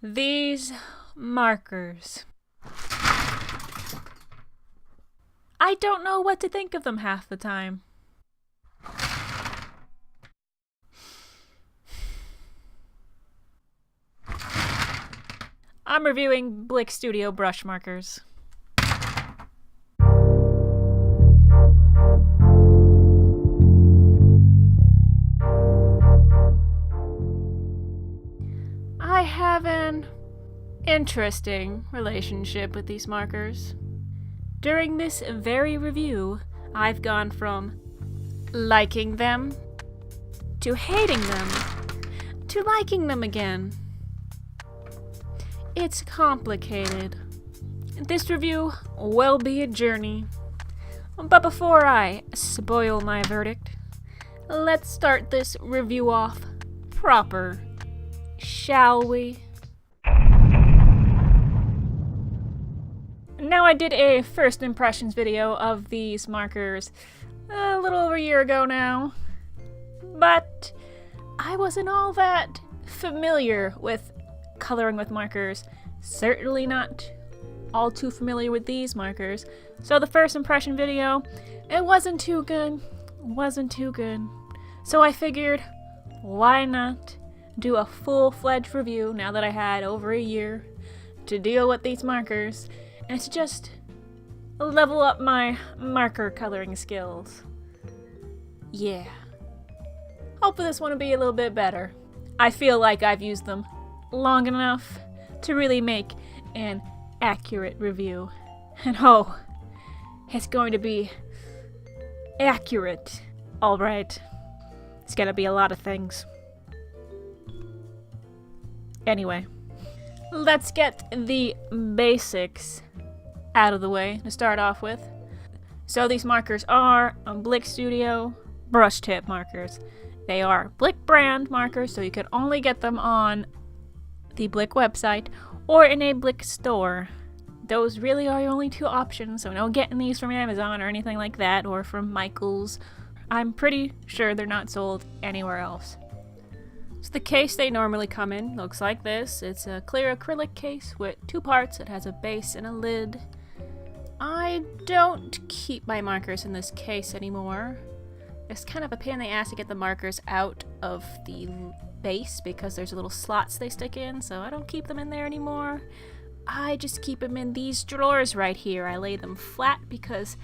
These markers. I don't know what to think of them half the time. I'm reviewing Blick Studio Brush markers. I have an interesting relationship with these markers. During this very review, I've gone from liking them to hating them to liking them again. It's complicated. This review will be a journey. But before I spoil my verdict, let's start this review off proper, shall we? Now, I did a first impressions video of these markers a little over a year ago now, but I wasn't all that familiar with coloring with markers, certainly not all too familiar with these markers, so the first impression video, it wasn't too good, so I figured, why not do a full-fledged review now that I had over a year to deal with these markers, and to just level up my marker coloring skills. Yeah. Hopefully this one will be a little bit better. I feel like I've used them long enough to really make an accurate review. And oh, it's going to be accurate. Alright. It's gonna be a lot of things. Anyway, let's get the basics out of the way to start off with. So these markers are Blick Studio Brush Tip markers. They are Blick brand markers, so you can only get them on the Blick website or in a Blick store. Those really are your only two options, so no getting these from Amazon or anything like that, or from Michael's. I'm pretty sure they're not sold anywhere else. So the case they normally come in looks like this. It's a clear acrylic case with two parts. It has a base and a lid. I don't keep my markers in this case anymore. It's kind of a pain in the ass to get the markers out of the base because there's little slots they stick in, so I don't keep them in there anymore. I just keep them in these drawers right here. I lay them flat because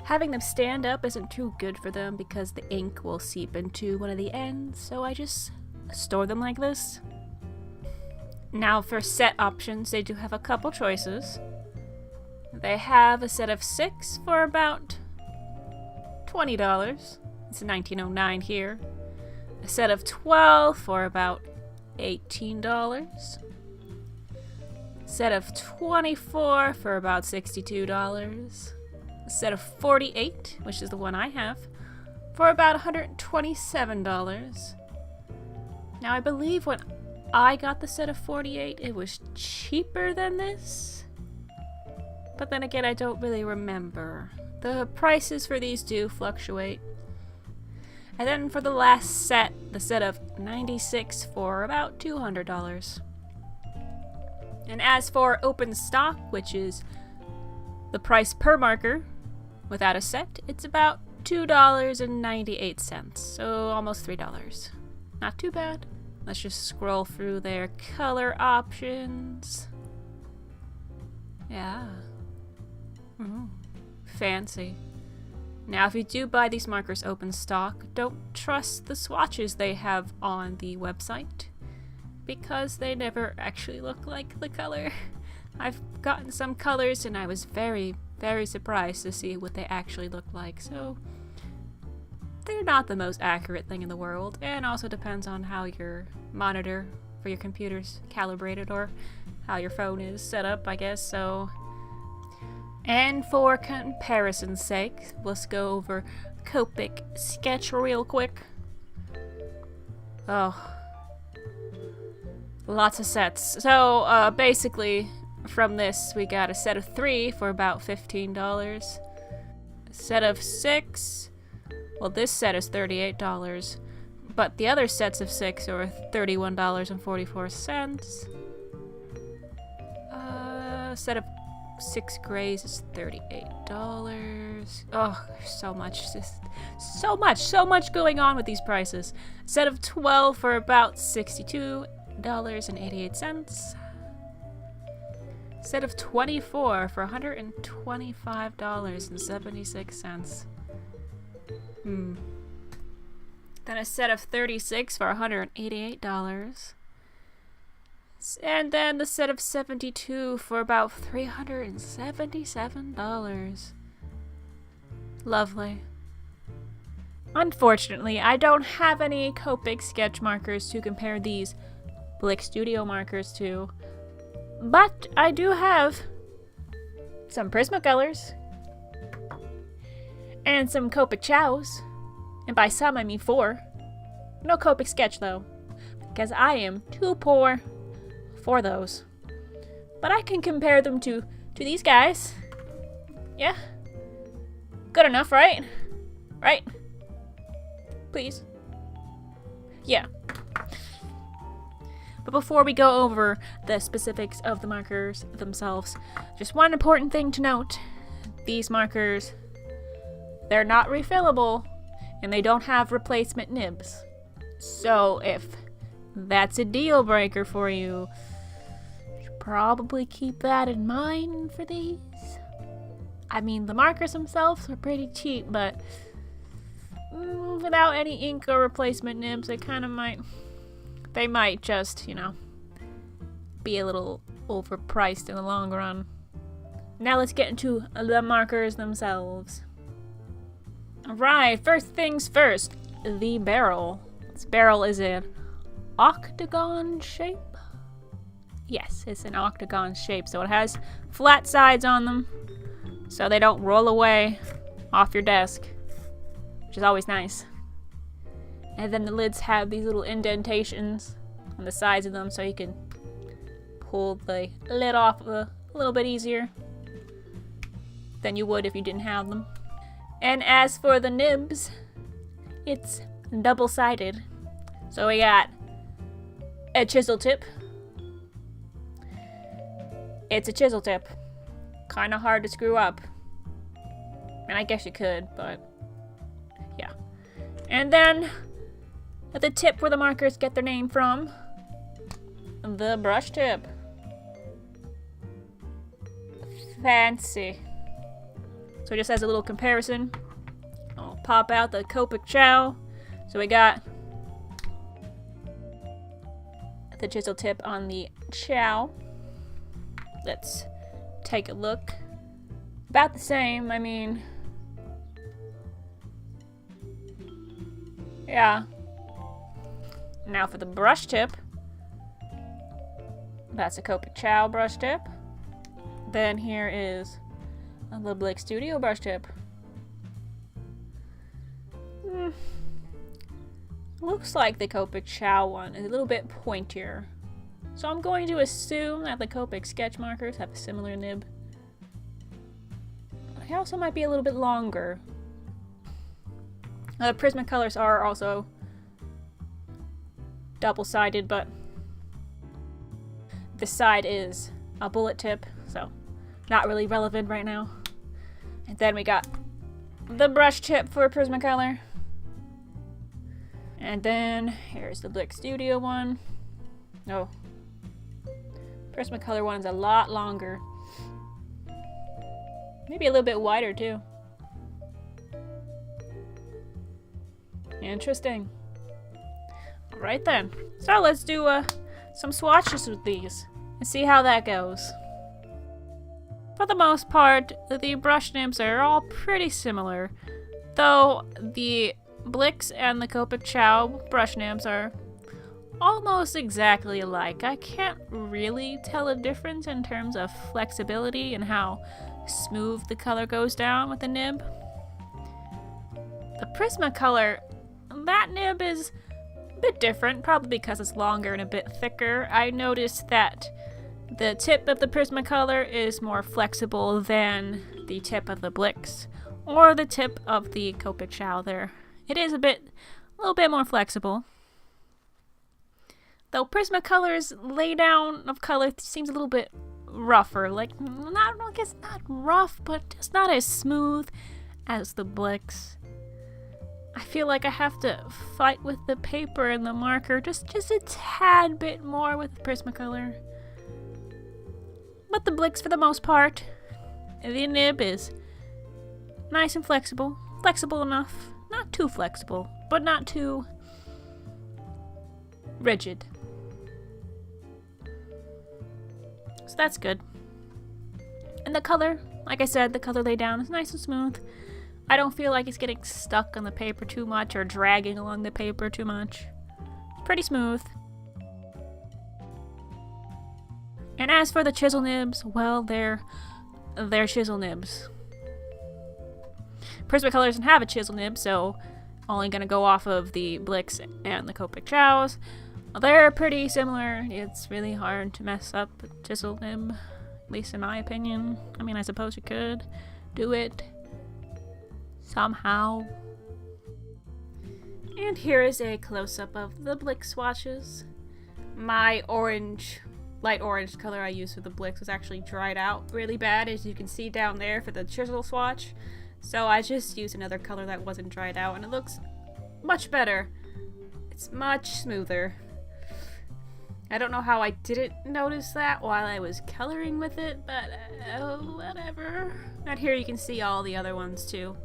having them stand up isn't too good for them because the ink will seep into one of the ends, so I just store them like this. Now for set options, they do have a couple choices. They have a set of 6 for about $20. It's $19.09 here. A set of 12 for about $18. A set of 24 for about $62. A set of 48, which is the one I have, for about $127. Now, I believe when I got the set of 48, it was cheaper than this. But then again, I don't really remember. The prices for these do fluctuate. And then for the last set, the set of 96 for about $200. And as for open stock, which is the price per marker without a set, it's about $2.98, so almost $3. Not too bad. Let's just scroll through their color options. Yeah. Ooh, fancy. Now, if you do buy these markers open stock, don't trust the swatches they have on the website because they never actually look like the color. I've gotten some colors and I was very, very surprised to see what they actually look like, so they're not the most accurate thing in the world, and also depends on how your monitor for your computer's calibrated or how your phone is set up, I guess, so. And for comparison's sake, let's go over Copic Sketch real quick. Oh. Lots of sets. So, basically, from this, we got a set of 3 for about $15. A set of 6, well, this set is $38, but the other sets of 6 are $31.44. A set of 6 grays is $38. Oh, there's so much. Just so much going on with these prices. A set of 12 for about $62.88. Set of 24 for $125.76. Then a set of 36 for $188. And then the set of 72 for about $377. Lovely. Unfortunately, I don't have any Copic sketch markers to compare these Blick Studio markers to. But I do have some Prismacolors and some Copic Chows. And by some, I mean 4. No Copic sketch though, because I am too poor for those. But I can compare them to these guys. Yeah. Good enough, right? Right? Please. Yeah. But before we go over the specifics of the markers themselves, just one important thing to note. These markers, they're not refillable, and they don't have replacement nibs. So if that's a deal breaker for you, you should probably keep that in mind for these. I mean, the markers themselves are pretty cheap, but without any ink or replacement nibs, they might just, be a little overpriced in the long run. Now let's get into the markers themselves. Alright, first things first, the barrel. This barrel is an octagon shape. Yes, it's an octagon shape, so it has flat sides on them, so they don't roll away off your desk, which is always nice. And then the lids have these little indentations on the sides of them, so you can pull the lid off a little bit easier than you would if you didn't have them. And as for the nibs, it's double-sided. So we got a chisel tip. It's a chisel tip. Kind of hard to screw up. And I guess you could, but yeah. And then at the tip where the markers get their name from, the brush tip. Fancy. So just as a little comparison, I'll pop out the Copic Chow. So we got the chisel tip on the Chow. Let's take a look. About the same, I mean, yeah. Now for the brush tip, that's a Copic Chow brush tip. Then here is the Blick Studio brush tip. Looks like the Copic Chow one is a little bit pointier. So I'm going to assume that the Copic sketch markers have a similar nib. They also might be a little bit longer. The Prismacolors are also double-sided, but this side is a bullet tip, so not really relevant right now. And then we got the brush tip for Prismacolor. And then here's the Blick Studio one. Oh, Prismacolor one's a lot longer. Maybe a little bit wider too. Interesting. Alright then. So let's do some swatches with these and see how that goes. For the most part, the brush nibs are all pretty similar, though the Blicks and the Copic Chow brush nibs are almost exactly alike. I can't really tell a difference in terms of flexibility and how smooth the color goes down with the nib. The Prismacolor, that nib is a bit different, probably because it's longer and a bit thicker. I noticed that the tip of the Prismacolor is more flexible than the tip of the Blicks or the tip of the Copic Chow there. It is a little bit more flexible. Though Prismacolor's laydown of color seems a little bit rougher. Like, not, I guess not rough, but it's not as smooth as the Blicks. I feel like I have to fight with the paper and the marker just a tad bit more with the Prismacolor. But the Blicks, for the most part, the nib is nice and flexible. Flexible enough. Not too flexible, but not too rigid. So that's good. And the color, like I said, the color laid down is nice and smooth. I don't feel like it's getting stuck on the paper too much or dragging along the paper too much. It's pretty smooth. And as for the chisel nibs, well, they're chisel nibs. Prismacolor doesn't have a chisel nib, so only gonna go off of the Blicks and the Copic Chows. They're pretty similar. It's really hard to mess up a chisel nib, at least in my opinion. I mean, I suppose you could do it somehow. And here is a close-up of the Blick swatches. My orange, light orange color I used for the Blicks was actually dried out really bad, as you can see down there for the chisel swatch. So I just used another color that wasn't dried out, and it looks much better. It's much smoother. I don't know how I didn't notice that while I was coloring with it, but whatever. And here you can see all the other ones too.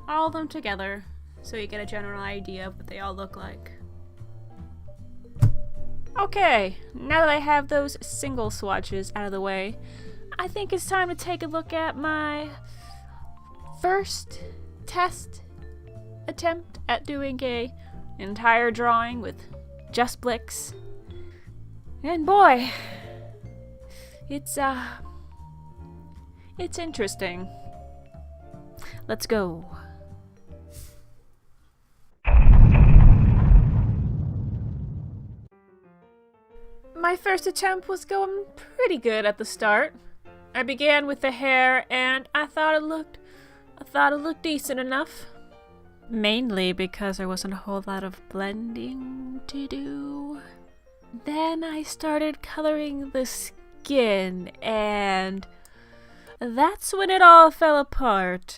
All of them together, so you get a general idea of what they all look like. Okay, now that I have those single swatches out of the way, I think it's time to take a look at my first test attempt at doing an entire drawing with just Blicks. And boy, it's interesting. Let's go. My first attempt was going pretty good at the start. I began with the hair, and I thought it looked decent enough. Mainly because there wasn't a whole lot of blending to do. Then I started coloring the skin, and that's when it all fell apart.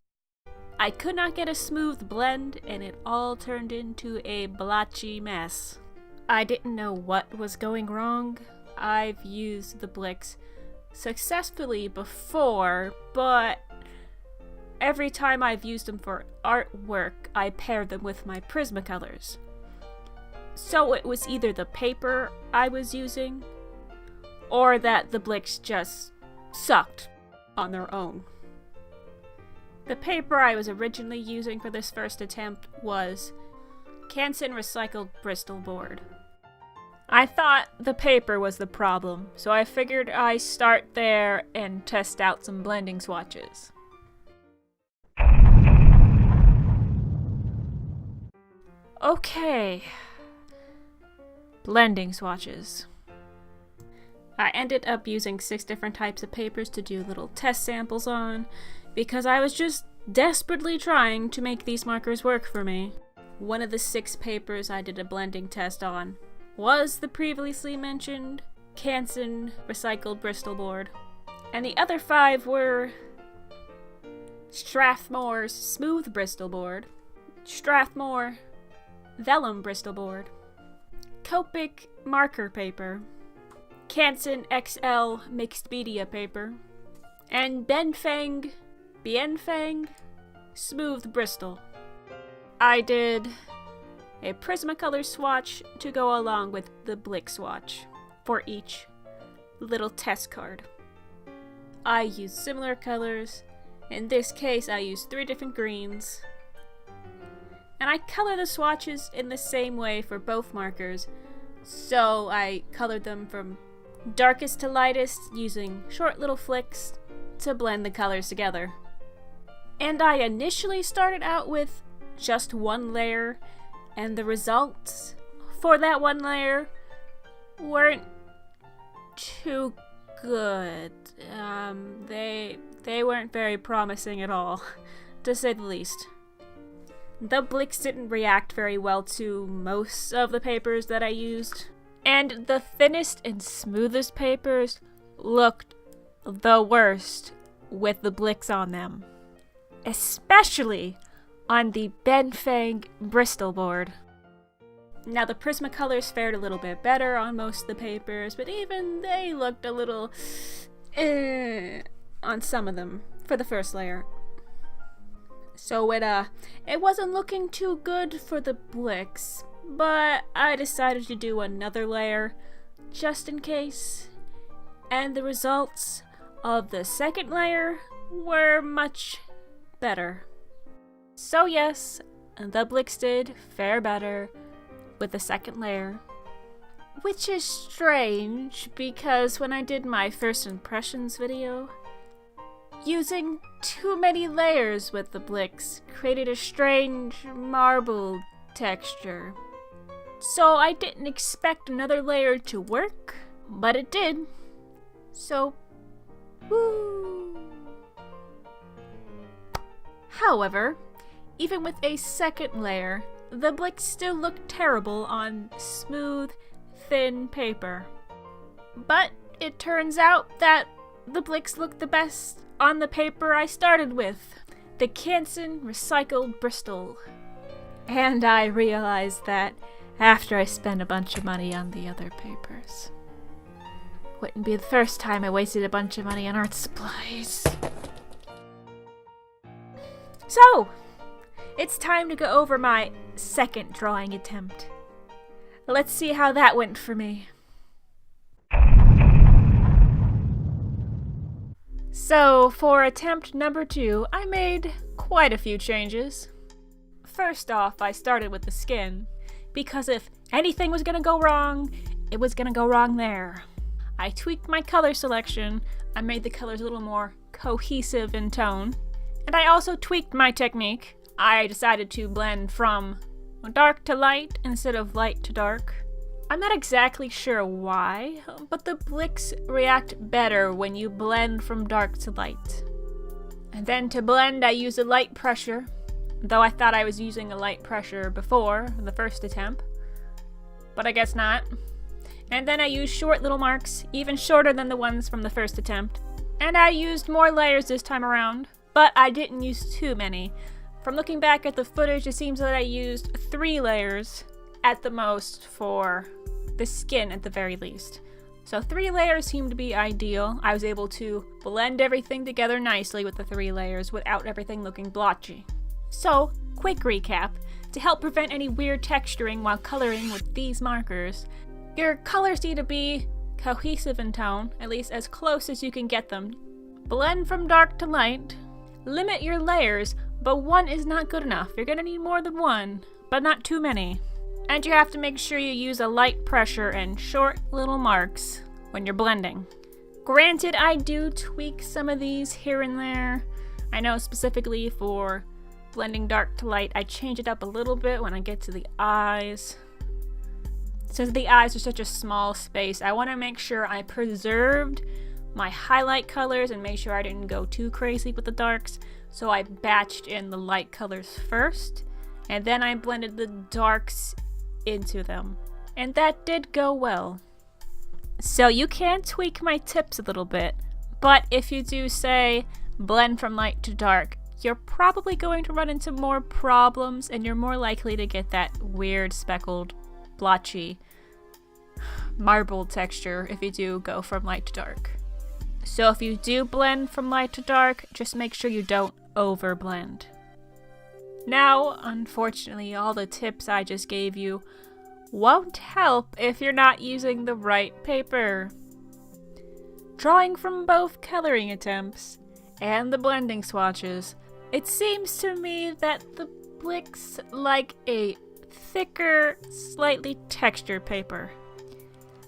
I could not get a smooth blend, and it all turned into a blotchy mess. I didn't know what was going wrong. I've used the Blicks successfully before, but every time I've used them for artwork, I paired them with my Prismacolors. So it was either the paper I was using, or that the Blicks just sucked on their own. The paper I was originally using for this first attempt was Canson recycled Bristol board. I thought the paper was the problem, so I figured I start there and test out some blending swatches. Okay. Blending swatches. I ended up using 6 different types of papers to do little test samples on, because I was just desperately trying to make these markers work for me. One of the 6 papers I did a blending test on was the previously mentioned Canson recycled Bristol board, and the other 5 were Strathmore's smooth Bristol board, Strathmore vellum Bristol board, Copic marker paper, Canson XL mixed media paper, and Bienfang smooth Bristol. I did a Prismacolor swatch to go along with the Blick swatch for each little test card. I used similar colors. In this case, I used 3 different greens. And I color the swatches in the same way for both markers, so I colored them from darkest to lightest using short little flicks to blend the colors together. And I initially started out with just 1 layer, and the results for that 1 layer weren't too good. They weren't very promising at all, to say the least. The Blicks didn't react very well to most of the papers that I used, and the thinnest and smoothest papers looked the worst with the Blicks on them. Especially on the Benfang Bristol board. Now the Prismacolors fared a little bit better on most of the papers, but even they looked a little on some of them for the first layer. So it wasn't looking too good for the Blicks, but I decided to do another layer just in case, and the results of the second layer were much better. So yes, the Blicks did fare better with the second layer, which is strange because when I did my first impressions video, using too many layers with the Blicks created a strange marble texture. So I didn't expect another layer to work, but it did. So, woo! However, even with a second layer, the Blicks still looked terrible on smooth, thin paper. But it turns out that the Blicks look the best on the paper I started with, the Canson recycled Bristol. And I realized that after I spent a bunch of money on the other papers. Wouldn't be the first time I wasted a bunch of money on art supplies. So, it's time to go over my second drawing attempt. Let's see how that went for me. So, for attempt number 2, I made quite a few changes. First off, I started with the skin, because if anything was gonna go wrong, it was gonna go wrong there. I tweaked my color selection, I made the colors a little more cohesive in tone, and I also tweaked my technique. I decided to blend from dark to light instead of light to dark. I'm not exactly sure why, but the Blicks react better when you blend from dark to light. And then to blend, I used a light pressure, though I thought I was using a light pressure before the first attempt, but I guess not. And then I used short little marks, even shorter than the ones from the first attempt. And I used more layers this time around, but I didn't use too many. From looking back at the footage, it seems that I used 3 layers at the most for the skin at the very least. So 3 layers seemed to be ideal. I was able to blend everything together nicely with the 3 layers without everything looking blotchy. So, quick recap. To help prevent any weird texturing while coloring with these markers, your colors need to be cohesive in tone, at least as close as you can get them. Blend from dark to light. Limit your layers, but 1 is not good enough. You're gonna need more than 1, but not too many. And you have to make sure you use a light pressure and short little marks when you're blending. Granted, I do tweak some of these here and there. I know specifically for blending dark to light, I change it up a little bit when I get to the eyes. Since the eyes are such a small space, I want to make sure I preserved my highlight colors and made sure I didn't go too crazy with the darks. So I batched in the light colors first, and then I blended the darks into them. And that did go well. So you can tweak my tips a little bit, but if you do say blend from light to dark, you're probably going to run into more problems and you're more likely to get that weird speckled, blotchy, marble texture if you do go from light to dark. So if you do blend from light to dark, just make sure you don't overblend. Now, unfortunately, all the tips I just gave you won't help if you're not using the right paper. Drawing from both coloring attempts and the blending swatches, it seems to me that the Blicks like a thicker, slightly textured paper.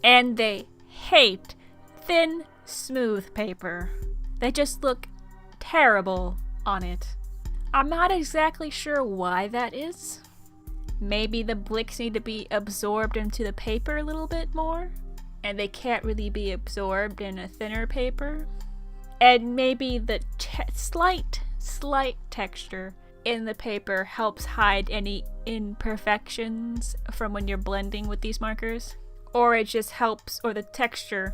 And they hate thin, smooth paper. They just look terrible on it. I'm not exactly sure why that is. Maybe the Blicks need to be absorbed into the paper a little bit more, and they can't really be absorbed in a thinner paper. And maybe the slight texture in the paper helps hide any imperfections from when you're blending with these markers. Or it just helps, or the texture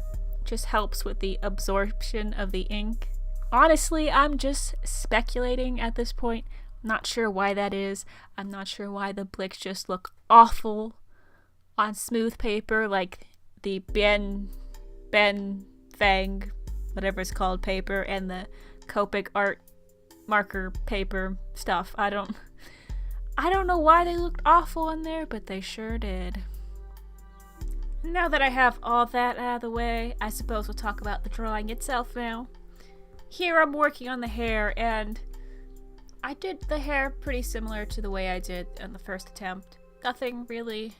just helps with the absorption of the ink. Honestly, I'm just speculating at this point. Not sure why that is. I'm not sure why the Blicks just look awful on smooth paper, like the Fang, whatever it's called, paper, and the Copic art marker paper stuff. I don't know why they looked awful in there, but they sure did. Now that I have all that out of the way, I suppose we'll talk about the drawing itself now. Here I'm working on the hair, and I did the hair pretty similar to the way I did on the first attempt. Nothing really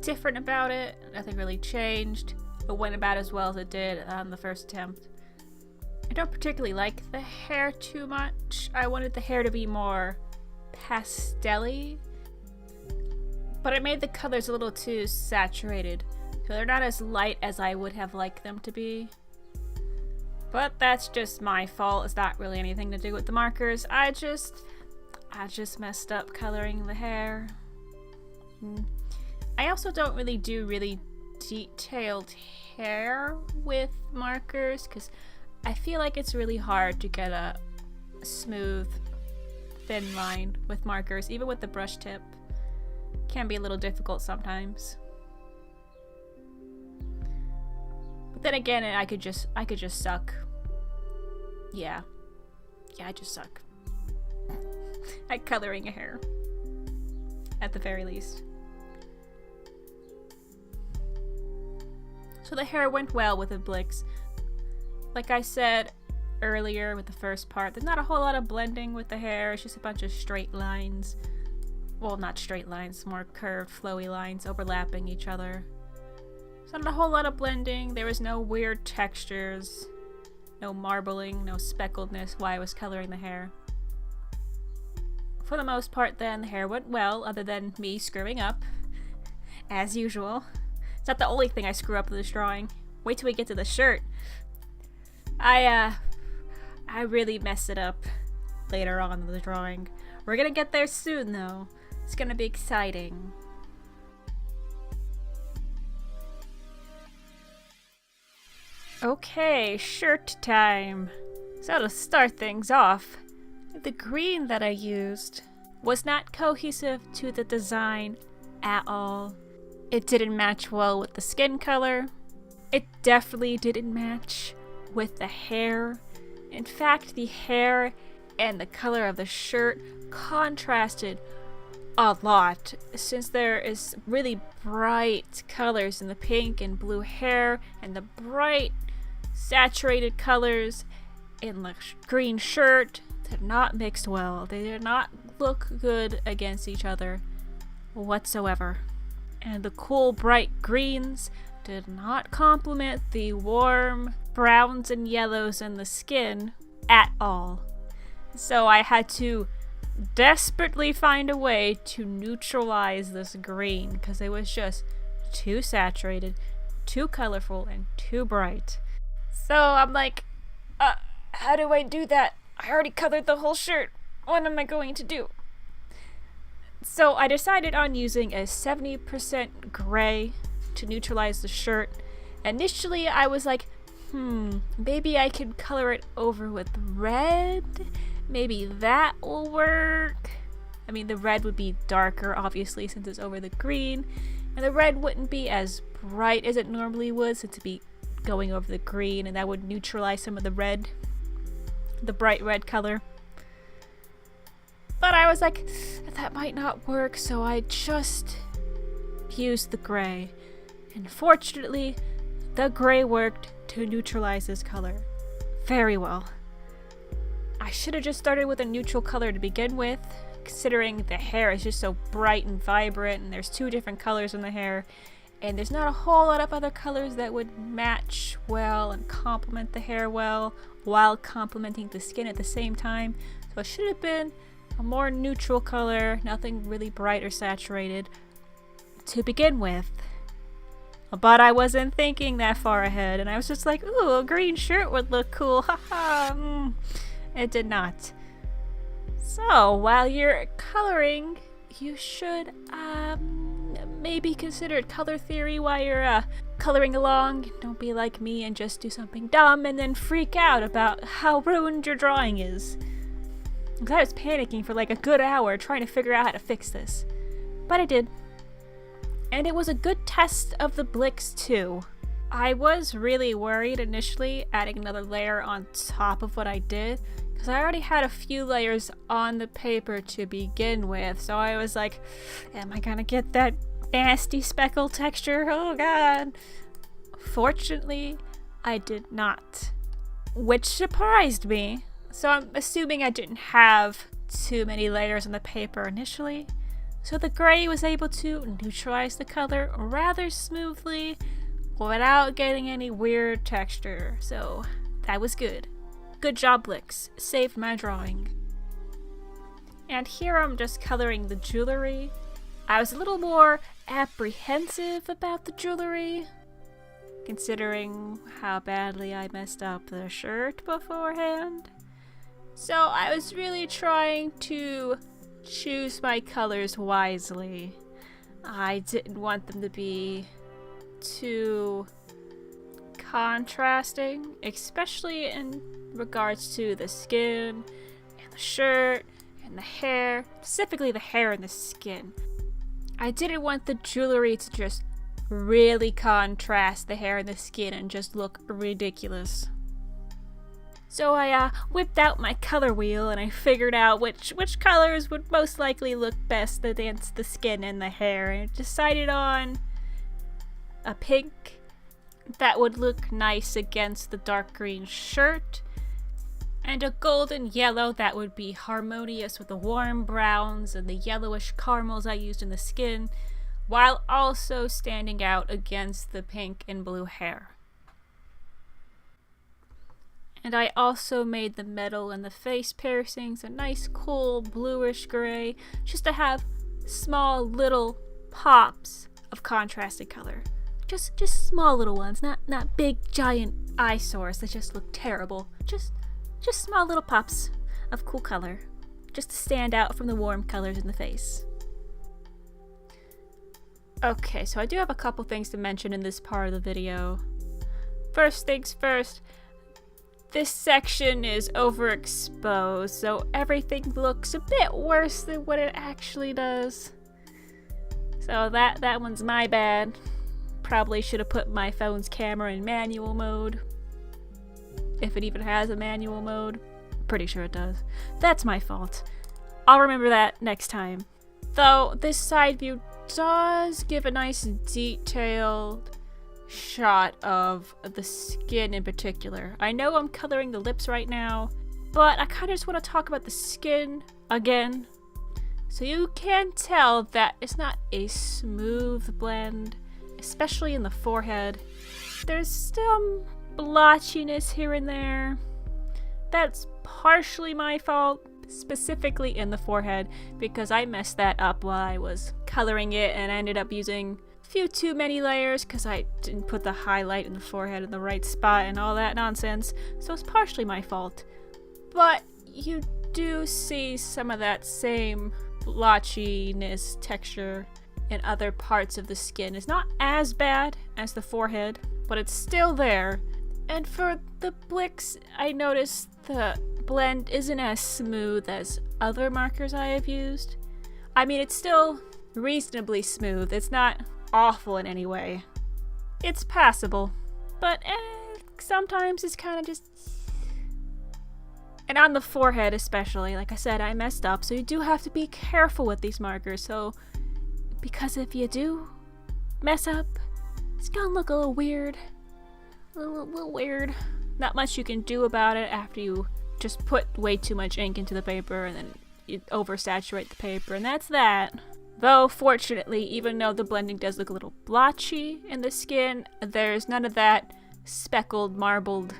different about it, nothing really changed. It went about as well as it did on the first attempt. I don't particularly like the hair too much. I wanted the hair to be more pastel-y, but I made the colors a little too saturated, so they're not as light as I would have liked them to be. But that's just my fault. It's not really anything to do with the markers. I just messed up coloring the hair. I also don't really do really detailed hair with markers because I feel like it's really hard to get a smooth, thin line with markers. Even with the brush tip, can be a little difficult sometimes. But then again, I could just suck. Yeah, I just suck at coloring a hair, at the very least. So the hair went well with the Blicks. Like I said earlier with the first part, there's not a whole lot of blending with the hair. It's just a bunch of straight lines. Well, not straight lines, more curved, flowy lines overlapping each other. So not a whole lot of blending. There was no weird textures, no marbling, no speckledness while I was coloring the hair. For the most part then, the hair went well, other than me screwing up, as usual. It's not the only thing I screw up with this drawing. Wait till we get to the shirt. I really messed it up later on in the drawing. We're gonna get there soon though. It's gonna be exciting. Okay, shirt time. So to start things off, the green that I used was not cohesive to the design at all. It didn't match well with the skin color. It definitely didn't match with the hair. In fact, the hair and the color of the shirt contrasted a lot, since there is really bright colors in the pink and blue hair and the bright saturated colors in the green shirt did not mix well. They did not look good against each other whatsoever. And the cool bright greens did not complement the warm browns and yellows in the skin at all. So I had to desperately find a way to neutralize this green because it was just too saturated, too colorful, and too bright. So I'm like, how do I do that? I already colored the whole shirt. What am I going to do? So I decided on using a 70% gray to neutralize the shirt. Initially I was like, maybe I can color it over with red. Maybe that will work. I mean, the red would be darker, obviously, since it's over the green. And the red wouldn't be as bright as it normally would, since it'd be going over the green, and that would neutralize some of the red, the bright red color. But I was like, that might not work, so I just used the gray. And fortunately, the gray worked to neutralize this color very well. I should have just started with a neutral color to begin with, considering the hair is just so bright and vibrant, and there's two different colors in the hair, and there's not a whole lot of other colors that would match well and complement the hair well while complementing the skin at the same time. So it should have been a more neutral color, nothing really bright or saturated to begin with. But I wasn't thinking that far ahead, and I was just like, ooh, a green shirt would look cool, haha. It did not. So while you're coloring, you should maybe consider color theory while you're coloring along. Don't be like me and just do something dumb and then freak out about how ruined your drawing is. Because I was panicking for like a good hour trying to figure out how to fix this. But I did. And it was a good test of the Blicks too. I was really worried initially adding another layer on top of what I did, because I already had a few layers on the paper to begin with, so I was like, am I gonna get that nasty speckle texture? Oh god. Fortunately, I did not, which surprised me. So I'm assuming I didn't have too many layers on the paper initially, so the gray was able to neutralize the color rather smoothly without getting any weird texture, so that was good. Good job, Blicks. Saved my drawing. And here I'm just coloring the jewelry. I was a little more apprehensive about the jewelry, considering how badly I messed up the shirt beforehand. So I was really trying to choose my colors wisely. I didn't want them to be too contrasting, especially in regards to the skin and the shirt and the hair, specifically the hair and the skin. I didn't want the jewelry to just really contrast the hair and the skin and just look ridiculous. So I whipped out my color wheel and I figured out which colors would most likely look best against the skin and the hair, and I decided on a pink that would look nice against the dark green shirt, and a golden yellow that would be harmonious with the warm browns and the yellowish caramels I used in the skin, while also standing out against the pink and blue hair. And I also made the metal and the face piercings a nice cool bluish gray, just to have small little pops of contrasted color. Just small little ones, not big giant eyesores that just look terrible. Just small little pops of cool color, just to stand out from the warm colors in the face. Okay, so I do have a couple things to mention in this part of the video. First things first, this section is overexposed, so everything looks a bit worse than what it actually does. So that one's my bad. Probably should have put my phone's camera in manual mode. If it even has a manual mode. Pretty sure it does. That's my fault. I'll remember that next time. Though this side view does give a nice detailed shot of the skin in particular. I know I'm coloring the lips right now, but I kind of just want to talk about the skin again. So you can tell that it's not a smooth blend, especially in the forehead. There's some blotchiness here and there. That's partially my fault, specifically in the forehead, because I messed that up while I was coloring it and I ended up using a few too many layers because I didn't put the highlight in the forehead in the right spot and all that nonsense. So it's partially my fault. But you do see some of that same blotchiness texture in other parts of the skin. It's not as bad as the forehead, but it's still there. And for the Blicks, I noticed the blend isn't as smooth as other markers I have used. I mean, it's still reasonably smooth. It's not awful in any way. It's passable, but sometimes it's kind of just... And on the forehead especially, like I said, I messed up, so you do have to be careful with these markers. So, because if you do mess up, it's gonna look a little weird. A little weird. Not much you can do about it after you just put way too much ink into the paper and then you oversaturate the paper, and that's that. Though, fortunately, even though the blending does look a little blotchy in the skin, there's none of that speckled, marbled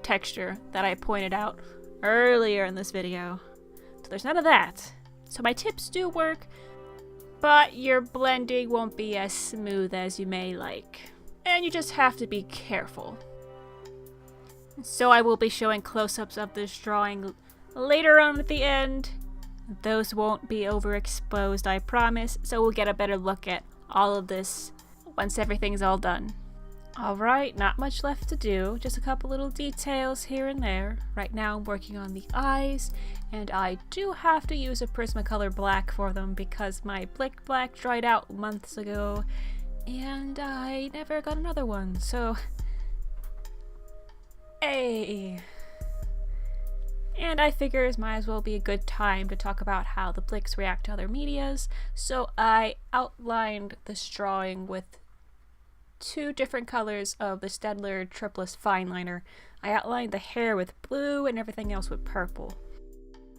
texture that I pointed out earlier in this video. So there's none of that. So my tips do work, but your blending won't be as smooth as you may like. And you just have to be careful. So I will be showing close-ups of this drawing later on at the end. Those won't be overexposed, I promise, so we'll get a better look at all of this once everything's all done. Alright, not much left to do, just a couple little details here and there. Right now I'm working on the eyes, and I do have to use a Prismacolor black for them because my Blick black dried out months ago, and I never got another one, so... Hey! And I figure it might as well be a good time to talk about how the Blicks react to other medias, so I outlined this drawing with 2 different colors of the Staedtler Triplus Fine Liner. I outlined the hair with blue and everything else with purple.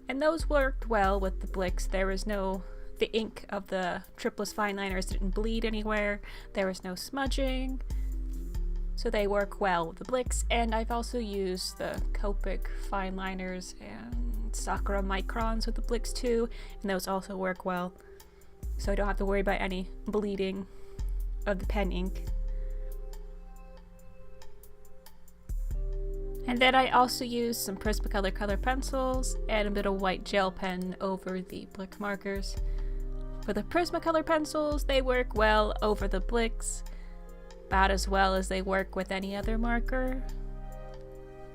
And those worked well with the Blicks. There was no... the ink of the Triplus Fine Liners didn't bleed anywhere. There was no smudging. So they work well with the Blicks, and I've also used the Copic Fine Liners and Sakura Microns with the Blicks too, and those also work well. So I don't have to worry about any bleeding of the pen ink. And then I also used some Prismacolor color pencils and a bit of white gel pen over the Blick markers. For the Prismacolor pencils, they work well over the Blicks, about as well as they work with any other marker.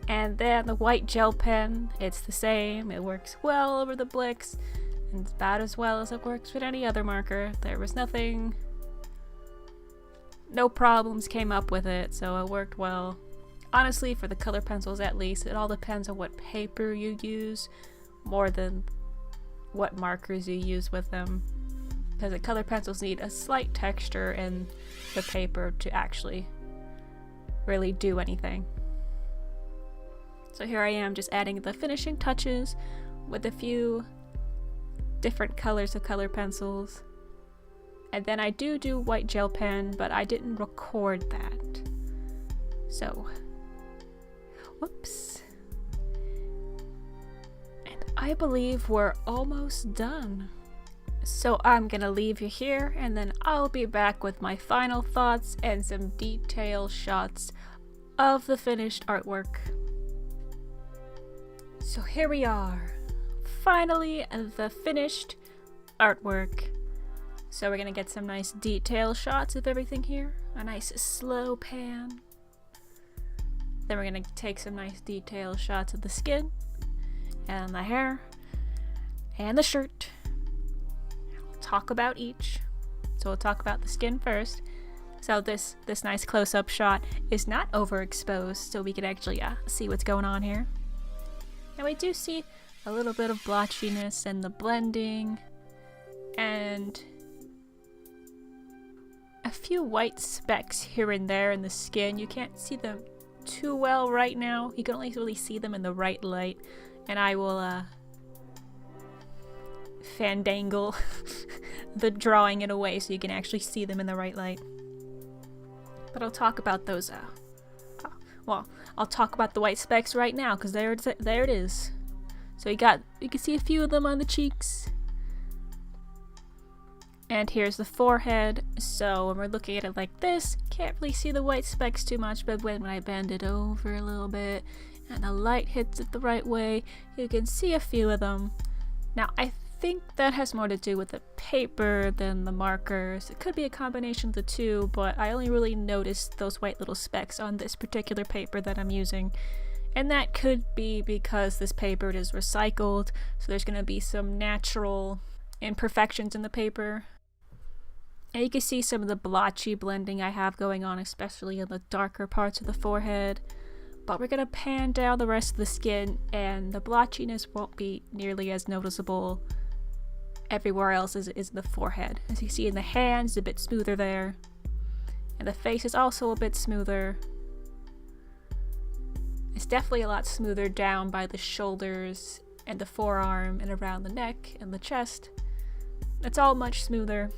And then the white gel pen, it's the same, it works well over the Blicks, and it's about as well as it works with any other marker. There was nothing, no problems came up with it, so it worked well. Honestly, for the color pencils at least, it all depends on what paper you use, more than what markers you use with them. Because the color pencils need a slight texture in the paper to actually really do anything. So here I am just adding the finishing touches with a few different colors of color pencils. And then I do white gel pen, but I didn't record that. So, whoops. And I believe we're almost done. So I'm gonna leave you here, and then I'll be back with my final thoughts and some detail shots of the finished artwork. So here we are, finally the finished artwork. So we're gonna get some nice detail shots of everything here, a nice slow pan. Then we're gonna take some nice detail shots of the skin, and the hair, and the shirt. Talk about each. So we'll talk about the skin first. So this nice close-up shot is not overexposed, so we can actually see what's going on here. And we do see a little bit of blotchiness and the blending, and a few white specks here and there in the skin. You can't see them too well right now. You can only really see them in the right light, and I will fandangle the drawing in a way so you can actually see them in the right light. But I'll talk about those well, I'll talk about the white specks right now, because there it is. So you can see a few of them on the cheeks. And here's the forehead. So when we're looking at it like this, can't really see the white specks too much, but when I bend it over a little bit and the light hits it the right way, you can see a few of them. Now I think that has more to do with the paper than the markers. It could be a combination of the two, but I only really noticed those white little specks on this particular paper that I'm using. And that could be because this paper is recycled, so there's going to be some natural imperfections in the paper. And you can see some of the blotchy blending I have going on, especially in the darker parts of the forehead. But we're going to pan down the rest of the skin, and the blotchiness won't be nearly as noticeable everywhere else as it is in the forehead. As you see in the hands, a bit smoother there. And the face is also a bit smoother. It's definitely a lot smoother down by the shoulders and the forearm and around the neck and the chest. It's all much smoother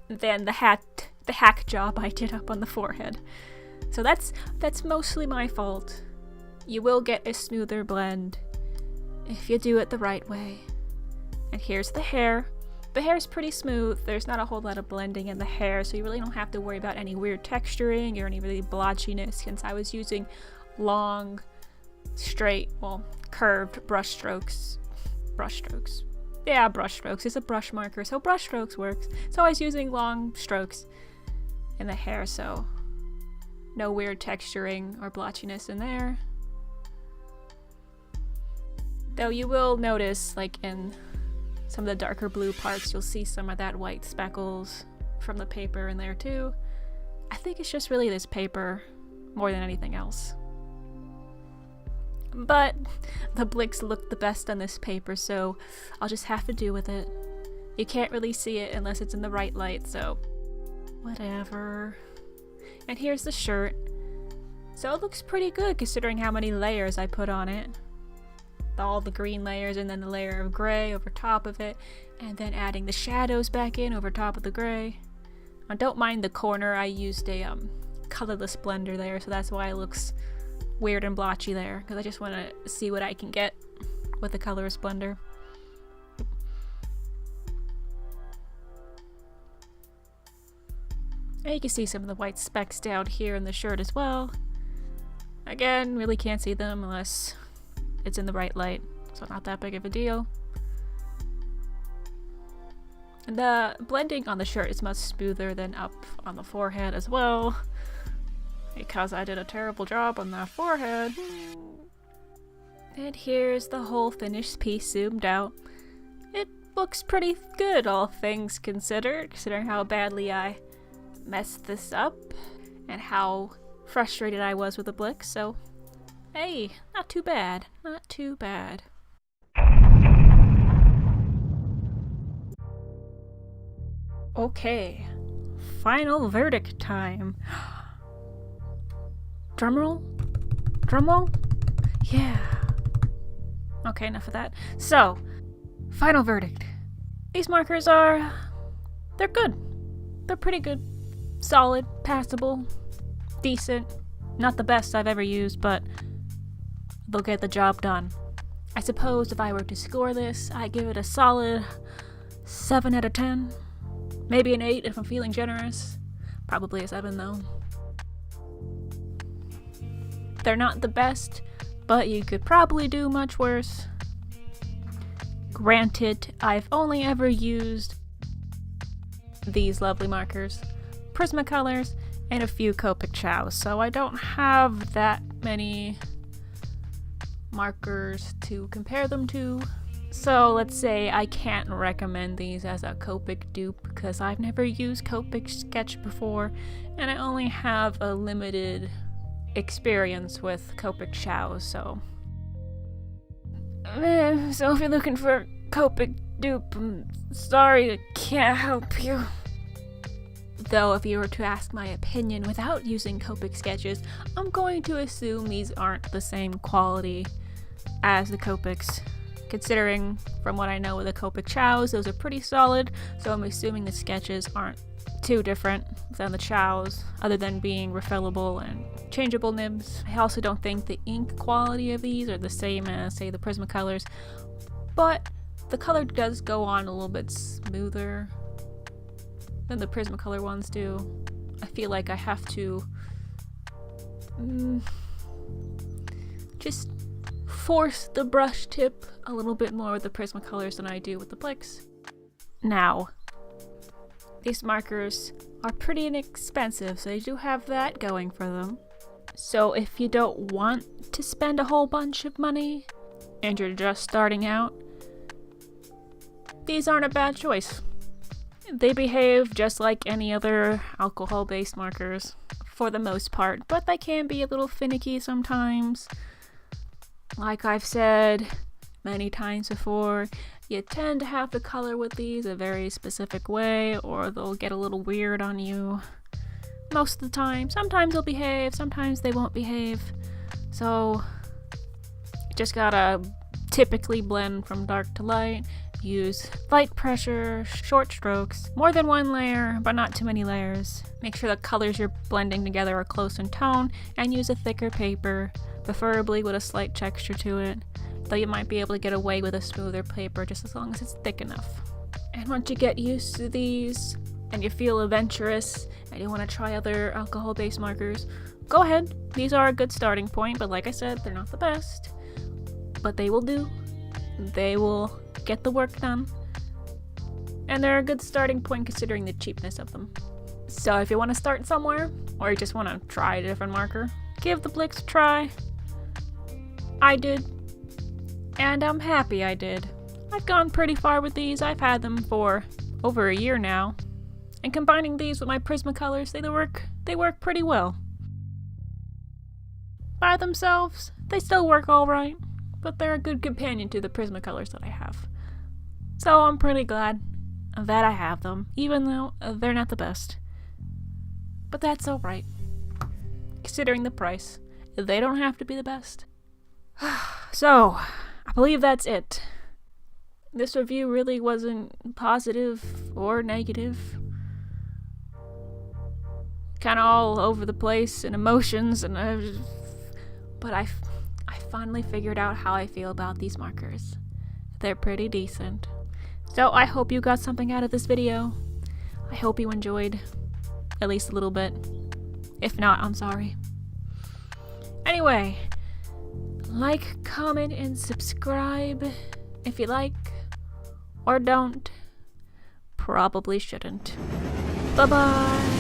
than the hack job I did up on the forehead. So that's mostly my fault. You will get a smoother blend if you do it the right way. And here's the hair. The hair is pretty smooth. There's not a whole lot of blending in the hair, so you really don't have to worry about any weird texturing or any really blotchiness, since I was using long, straight, well, curved brush strokes. Yeah, brush strokes. It's a brush marker, so brush strokes works. So I was using long strokes in the hair, so No weird texturing or blotchiness in there. Though you will notice, like in some of the darker blue parts, you'll see some of that white speckles from the paper in there too. I think it's just really this paper more than anything else. But the Blicks look the best on this paper, so I'll just have to do with it. You can't really see it unless it's in the right light, so whatever. And here's the shirt. So it looks pretty good considering how many layers I put on it. All the green layers and then the layer of gray over top of it, and then adding the shadows back in over top of the gray. I don't mind the corner. I used a colorless blender there, so that's why it looks weird and blotchy there, because I just want to see what I can get with the colorless blender. And you can see some of the white specks down here in the shirt as well. Again, really can't see them unless it's in the right light, so not that big of a deal. And the blending on the shirt is much smoother than up on the forehead as well, because I did a terrible job on that forehead. And here's the whole finished piece zoomed out. It looks pretty good, all things considered, considering how badly I messed this up and how frustrated I was with the Blick, so hey, not too bad, not too bad. Okay, final verdict time. Drumroll? Drumroll? Yeah. Okay, enough of that. So, final verdict. These markers they're good. They're pretty good. Solid, passable, decent. Not the best I've ever used, but they'll get the job done. I suppose if I were to score this, I'd give it a solid 7 out of 10. Maybe an 8 if I'm feeling generous. Probably a 7 though. They're not the best, but you could probably do much worse. Granted, I've only ever used these lovely markers, Prismacolors, and a few Copic Chows, so I don't have that many markers to compare them to. So let's say I can't recommend these as a Copic dupe because I've never used Copic Sketch before and I only have a limited experience with Copic Chows, so if you're looking for a Copic dupe, I'm sorry I can't help you. Though if you were to ask my opinion without using Copic sketches, I'm going to assume these aren't the same quality as the Copics. Considering from what I know with the Copic Chows, those are pretty solid, so I'm assuming the sketches aren't too different than the Chows, other than being refillable and changeable nibs. I also don't think the ink quality of these are the same as, say, the Prismacolors, but the color does go on a little bit smoother than the Prismacolor ones do. I feel like I have to just force the brush tip a little bit more with the Prismacolors than I do with the Blicks. Now, these markers are pretty inexpensive, so they do have that going for them. So if you don't want to spend a whole bunch of money and you're just starting out, these aren't a bad choice. They behave just like any other alcohol-based markers for the most part, but they can be a little finicky sometimes. Like I've said many times before, you tend to have to color with these a very specific way or they'll get a little weird on you most of the time. Sometimes they'll behave, sometimes they won't behave. So you just gotta typically blend from dark to light. Use light pressure, short strokes, more than one layer, but not too many layers. Make sure the colors you're blending together are close in tone, and use a thicker paper, preferably with a slight texture to it, though you might be able to get away with a smoother paper just as long as it's thick enough. And once you get used to these, and you feel adventurous, and you want to try other alcohol-based markers, go ahead. These are a good starting point, but like I said, they're not the best. But they will do. They will get the work done, and they're a good starting point considering the cheapness of them. So if you want to start somewhere, or you just want to try a different marker, give the Blicks a try. I did, and I'm happy I did. I've gone pretty far with these. I've had them for over a year now, and combining these with my Prismacolors, they work pretty well. By themselves, they still work alright, but they're a good companion to the Prismacolors that I have. So I'm pretty glad that I have them, even though they're not the best. But that's alright. Considering the price, they don't have to be the best. So, I believe that's it. This review really wasn't positive or negative. Kind of all over the place in emotions, and but I finally figured out how I feel about these markers. They're pretty decent. So I hope you got something out of this video. I hope you enjoyed at least a little bit. If not, I'm sorry. Anyway, like, comment, and subscribe if you like, or don't. Probably shouldn't. Bye-bye.